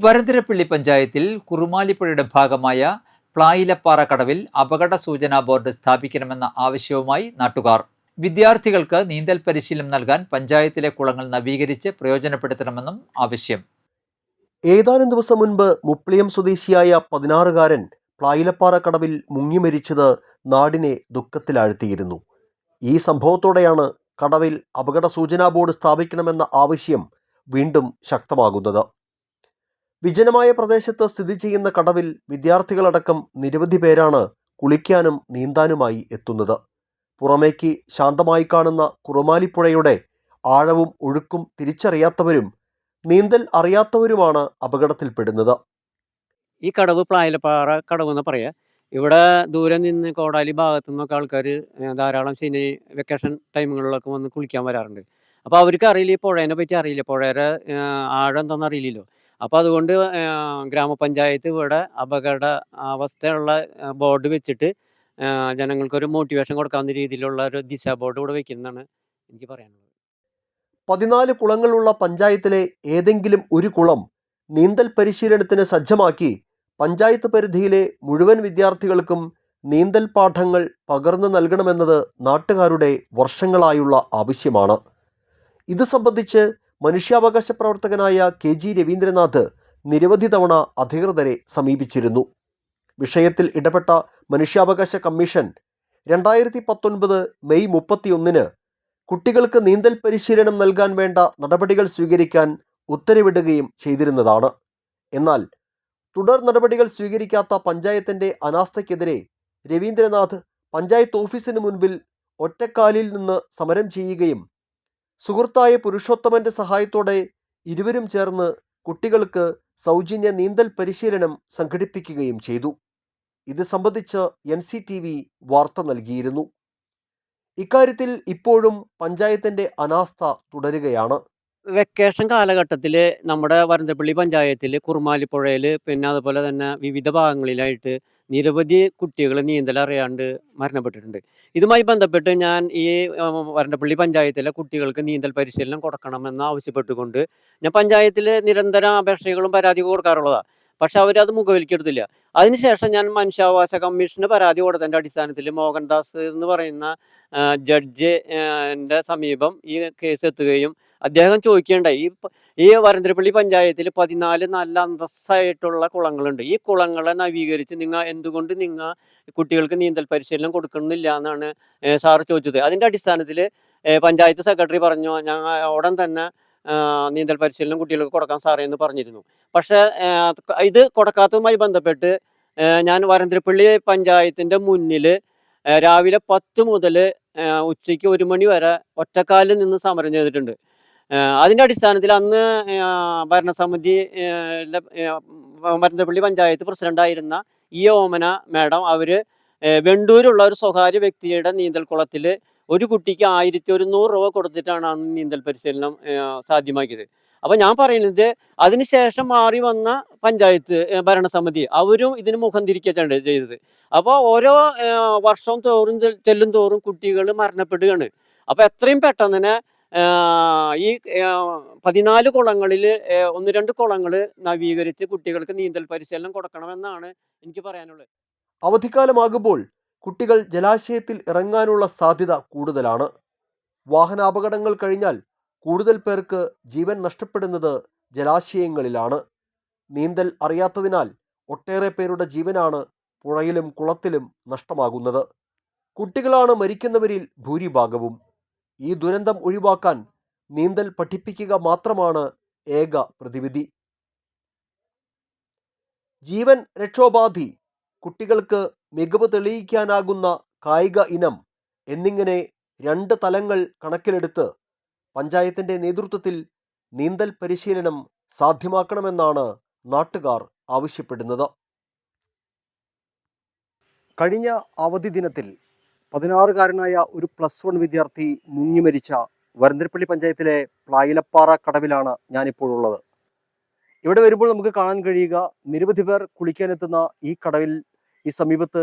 വരന്തരപ്പള്ളി പഞ്ചായത്തിൽ കുറുമാലിപ്പുഴയുടെ ഭാഗമായ പ്ലായിലപ്പാറ കടവിൽ അപകട സൂചനാ ബോർഡ് സ്ഥാപിക്കണമെന്ന ആവശ്യവുമായി നാട്ടുകാർ. വിദ്യാർത്ഥികൾക്ക് നീന്തൽ പരിശീലനം നൽകാൻ പഞ്ചായത്തിലെ കുളങ്ങൾ നവീകരിച്ച് പ്രയോജനപ്പെടുത്തണമെന്നും ആവശ്യം. ഏതാനും ദിവസം മുൻപ് മുപ്ലിയം സ്വദേശിയായ 16-കാരൻ പ്ലായിലപ്പാറ കടവിൽ മുങ്ങി മരിച്ചത് നാടിനെ ദുഃഖത്തിലാഴ്ത്തിയിരുന്നു. ഈ സംഭവത്തോടെയാണ് കടവിൽ അപകട സൂചനാ ബോർഡ് സ്ഥാപിക്കണമെന്ന ആവശ്യം വീണ്ടും ശക്തമാകുന്നത്. വിജനമായ പ്രദേശത്ത് സ്ഥിതി ചെയ്യുന്ന കടവിൽ വിദ്യാർത്ഥികളടക്കം നിരവധി പേരാണ് കുളിക്കാനും നീന്താനുമായി എത്തുന്നത്. പുറമേക്ക് ശാന്തമായി കാണുന്ന കുറുമാലിപ്പുഴയുടെ ആഴവും ഒഴുക്കും തിരിച്ചറിയാത്തവരും നീന്തൽ അറിയാത്തവരുമാണ് അപകടത്തിൽപ്പെടുന്നത്. ഈ കടവ് പ്ലായിലപ്പാറ കടവ് എന്ന് പറയാ. ഇവിടെ ദൂരെ നിന്ന് കോടാലി ഭാഗത്തു നിന്നൊക്കെ ആൾക്കാർ ധാരാളം ശനി വെക്കേഷൻ ടൈമുകളിലൊക്കെ വന്ന് കുളിക്കാൻ വരാറുണ്ട്. അപ്പോൾ അവർക്ക് അറിയില്ല, ഈ പുഴേനെ പറ്റി അറിയില്ല, പുഴയുടെ ആഴം എന്താണെന്ന് അറിയില്ലല്ലോ. അപ്പോൾ അതുകൊണ്ട് ഗ്രാമപഞ്ചായത്ത് ഇവിടെ അപകട അവസ്ഥയുള്ള ബോർഡ് വെച്ചിട്ട് ജനങ്ങൾക്കൊരു മോട്ടിവേഷൻ കൊടുക്കാവുന്ന രീതിയിലുള്ള ഒരു ദിശ ബോർഡ് ഇവിടെ വെക്കുന്നതാണ് എനിക്ക് പറയാനുള്ളത്. 14 കുളങ്ങളുള്ള പഞ്ചായത്തിലെ ഏതെങ്കിലും ഒരു കുളം നീന്തൽ പരിശീലനത്തിന് സജ്ജമാക്കി പഞ്ചായത്ത് പരിധിയിലെ മുഴുവൻ വിദ്യാർത്ഥികൾക്കും നീന്തൽ പാഠങ്ങൾ പകർന്നു നൽകണമെന്നത് നാട്ടുകാരുടെ വർഷങ്ങളായുള്ള ആവശ്യമാണ്. ഇത് സംബന്ധിച്ച് മനുഷ്യാവകാശ പ്രവർത്തകനായ KG രവീന്ദ്രനാഥ് നിരവധി തവണ അധികൃതരെ സമീപിച്ചിരുന്നു. വിഷയത്തിൽ ഇടപെട്ട മനുഷ്യാവകാശ കമ്മീഷൻ 2019 മെയ് 31 കുട്ടികൾക്ക് നീന്തൽ പരിശീലനം നൽകാൻ വേണ്ട നടപടികൾ സ്വീകരിക്കാൻ ഉത്തരവിടുകയും ചെയ്തിരുന്നതാണ്. എന്നാൽ തുടർ നടപടികൾ സ്വീകരിക്കാത്ത പഞ്ചായത്തിന്റെ അനാസ്ഥയ്ക്കെതിരെ രവീന്ദ്രനാഥ് പഞ്ചായത്ത് ഓഫീസിന് മുൻപിൽ ഒറ്റക്കാലിൽ നിന്ന് സമരം ചെയ്യുകയും സുഹൃത്തായ പുരുഷോത്തമന്റെ സഹായത്തോടെ ഇരുവരും ചേർന്ന് കുട്ടികൾക്ക് സൗജന്യ നീന്തൽ പരിശീലനം സംഘടിപ്പിക്കുകയും ചെയ്തു. ഇത് സംബന്ധിച്ച് NCTV വാർത്ത നൽകിയിരുന്നു. ഇക്കാര്യത്തിൽ ഇപ്പോഴും പഞ്ചായത്തിന്റെ അനാസ്ഥ തുടരുകയാണ്. വെക്കേഷൻ കാലഘട്ടത്തിൽ നമ്മുടെ വരന്തരപ്പള്ളി പഞ്ചായത്തിൽ കുറുമാലിപ്പുഴയിൽ പിന്നെ അതുപോലെ തന്നെ വിവിധ ഭാഗങ്ങളിലായിട്ട് നിരവധി കുട്ടികൾ നീന്തൽ അറിയാണ്ട് മരണപ്പെട്ടിട്ടുണ്ട്. ഇതുമായി ബന്ധപ്പെട്ട് ഞാൻ ഈ വരന്തരപ്പള്ളി പഞ്ചായത്തിലെ കുട്ടികൾക്ക് നീന്തൽ പരിശീലനം കൊടുക്കണമെന്ന് ആവശ്യപ്പെട്ടുകൊണ്ട് ഞാൻ പഞ്ചായത്തിൽ നിരന്തരം അപേക്ഷകളും പരാതികളും കൊടുക്കാറുള്ളതാണ്. പക്ഷെ അവരത് മുഖവിലേക്കെടുത്തില്ല. അതിനുശേഷം ഞാൻ മനുഷ്യാവകാശ കമ്മീഷന് പരാതി കൊടുത്തതിൻ്റെ അടിസ്ഥാനത്തിൽ മോഹൻദാസ് എന്ന് പറയുന്ന ജഡ്ജ് എൻ്റെ സമീപം ഈ കേസ് എത്തുകയും അദ്ദേഹം ചോദിക്കേണ്ടായി, ഈ വരന്തരപ്പള്ളി പഞ്ചായത്തിൽ 14 നല്ല അന്തസ്സായിട്ടുള്ള കുളങ്ങളുണ്ട്. ഈ കുളങ്ങളെ നവീകരിച്ച് എന്തുകൊണ്ട് നിങ്ങൾ കുട്ടികൾക്ക് നീന്തൽ പരിശീലനം കൊടുക്കുന്നില്ല എന്നാണ് സാറ് ചോദിച്ചത്. അതിൻ്റെ അടിസ്ഥാനത്തിൽ പഞ്ചായത്ത് സെക്രട്ടറി പറഞ്ഞു, ഞങ്ങൾ ഉടൻ തന്നെ നീന്തൽ പരിശീലനം കുട്ടികൾക്ക് കൊടുക്കാൻ സാറേ എന്ന് പറഞ്ഞിരുന്നു. പക്ഷേ ഇത് കൊടുക്കാത്തതുമായി ബന്ധപ്പെട്ട് ഞാൻ വരന്തരപ്പള്ളി പഞ്ചായത്തിൻ്റെ മുന്നിൽ രാവിലെ 10 മുതൽ ഉച്ചയ്ക്ക് 1 മണി വരെ ഒറ്റക്കാലിൽ നിന്ന് സമരം ചെയ്തിട്ടുണ്ട്. അതിൻ്റെ അടിസ്ഥാനത്തിൽ അന്ന് ഭരണസമിതി വരന്തരപ്പള്ളി പഞ്ചായത്ത് പ്രസിഡൻ്റായിരുന്ന ഓമന മാഡം അവർ വെണ്ടൂരുള്ള ഒരു സ്വകാര്യ വ്യക്തിയുടെ നീന്തൽ കുളത്തിൽ ഒരു കുട്ടിക്ക് 1100 രൂപ കൊടുത്തിട്ടാണ് അന്ന് നീന്തൽ പരിശീലനം സാധ്യമാക്കിയത്. അപ്പോൾ ഞാൻ പറയുന്നത് അതിനുശേഷം മാറി വന്ന പഞ്ചായത്ത് ഭരണസമിതി അവരും ഇതിന് മുഖം തിരിക്കുകയാണ് ചെയ്തത്. അപ്പോൾ ഓരോ വർഷം തോറും ചെല്ലും തോറും കുട്ടികൾ മരണപ്പെടുകയാണ്. അപ്പോൾ എത്രയും പെട്ടെന്ന് തന്നെ ഈ 14 കുളങ്ങളിൽ 1-2 കുളങ്ങൾ നവീകരിച്ച് കുട്ടികൾക്ക് നീന്തൽ പരിശീലനം കൊടുക്കണമെന്നാണ് എനിക്ക് പറയാനുള്ളത്. അവധിക്കാലമാകുമ്പോൾ കുട്ടികൾ ജലാശയത്തിൽ ഇറങ്ങാനുള്ള സാധ്യത കൂടുതലാണ്. വാഹനാപകടങ്ങൾ കഴിഞ്ഞാൽ കൂടുതൽ പേർക്ക് ജീവൻ നഷ്ടപ്പെടുന്നത് ജലാശയങ്ങളിലാണ്. നീന്തൽ അറിയാത്തതിനാൽ ഒട്ടേറെ പേരുടെ ജീവനാണ് പുഴയിലും കുളത്തിലും നഷ്ടമാകുന്നത്. കുട്ടികളാണ് മരിക്കുന്നവരിൽ ഭൂരിഭാഗവും. ഈ ദുരന്തം ഒഴിവാക്കാൻ നീന്തൽ പഠിപ്പിക്കുക മാത്രമാണ് ഏക പ്രതിവിധി. ജീവൻ രക്ഷോപാധി, കുട്ടികൾക്ക് മികവ് തെളിയിക്കാനാകുന്ന കായിക ഇനം എന്നിങ്ങനെ 2 തലങ്ങൾ കണക്കിലെടുത്ത് പഞ്ചായത്തിന്റെ നേതൃത്വത്തിൽ നീന്തൽ പരിശീലനം സാധ്യമാക്കണമെന്നാണ് നാട്ടുകാർ ആവശ്യപ്പെടുന്നത്. കഴിഞ്ഞ അവധി ദിനത്തിൽ 16-കാരനായ ഒരു +1 വിദ്യാർത്ഥി മുങ്ങി മരിച്ച വരന്തരപ്പള്ളി പഞ്ചായത്തിലെ പ്ലായിലപ്പാറ കടവിലാണ് ഞാനിപ്പോഴുള്ളത്. ഇവിടെ വരുമ്പോൾ നമുക്ക് കാണാൻ കഴിയുക, നിരവധി പേർ കുളിക്കാനെത്തുന്ന ഈ കടവിൽ ഈ സമീപത്ത്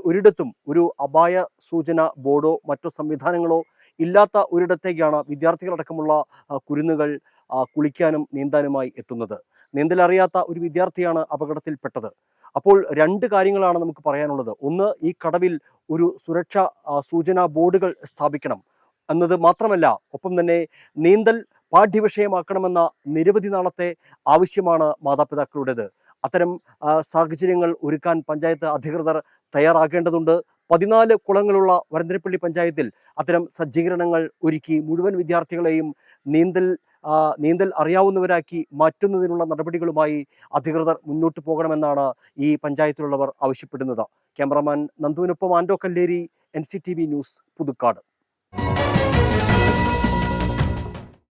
ഒരിടത്തും ഒരു അപായ സൂചന ബോർഡോ മറ്റോ സംവിധാനങ്ങളോ ഇല്ലാത്ത ഒരിടത്തേക്കാണ് വിദ്യാർത്ഥികളടക്കമുള്ള കുരുന്നുകൾ കുളിക്കാനും നീന്താനുമായി എത്തുന്നത്. നീന്തൽ അറിയാത്ത ഒരു വിദ്യാർത്ഥിയാണ് അപകടത്തിൽപ്പെട്ടത്. അപ്പോൾ രണ്ട് കാര്യങ്ങളാണ് നമുക്ക് പറയാനുള്ളത്. ഒന്ന്, ഈ കടവിൽ ഒരു സുരക്ഷാ സൂചനാ ബോർഡുകൾ സ്ഥാപിക്കണം എന്നത് മാത്രമല്ല, ഒപ്പം തന്നെ നീന്തൽ പാഠ്യവിഷയമാക്കണമെന്ന നിരവധി നാളത്തെ ആവശ്യമാണ് മാതാപിതാക്കളുടേത്. അത്തരം സാഹചര്യങ്ങൾ ഒരുക്കാൻ പഞ്ചായത്ത് അധികൃതർ തയ്യാറാകേണ്ടതുണ്ട്. 14 കുളങ്ങളുള്ള വരന്തരപ്പള്ളി പഞ്ചായത്തിൽ അത്തരം സജ്ജീകരണങ്ങൾ ഒരുക്കി മുഴുവൻ വിദ്യാർത്ഥികളെയും നീന്തൽ അറിയാവുന്നവരാക്കി മാറ്റുന്നതിനുള്ള നടപടികളുമായി അധികൃതർ മുന്നോട്ട് പോകണമെന്നാണ് ഈ പഞ്ചായത്തിലുള്ളവർ ആവശ്യപ്പെടുന്നത്. ക്യാമറാമാൻ നന്ദുവിനൊപ്പം ആൻഡോ കല്ലേരി, NCTV ന്യൂസ്, പുതുക്കാട്.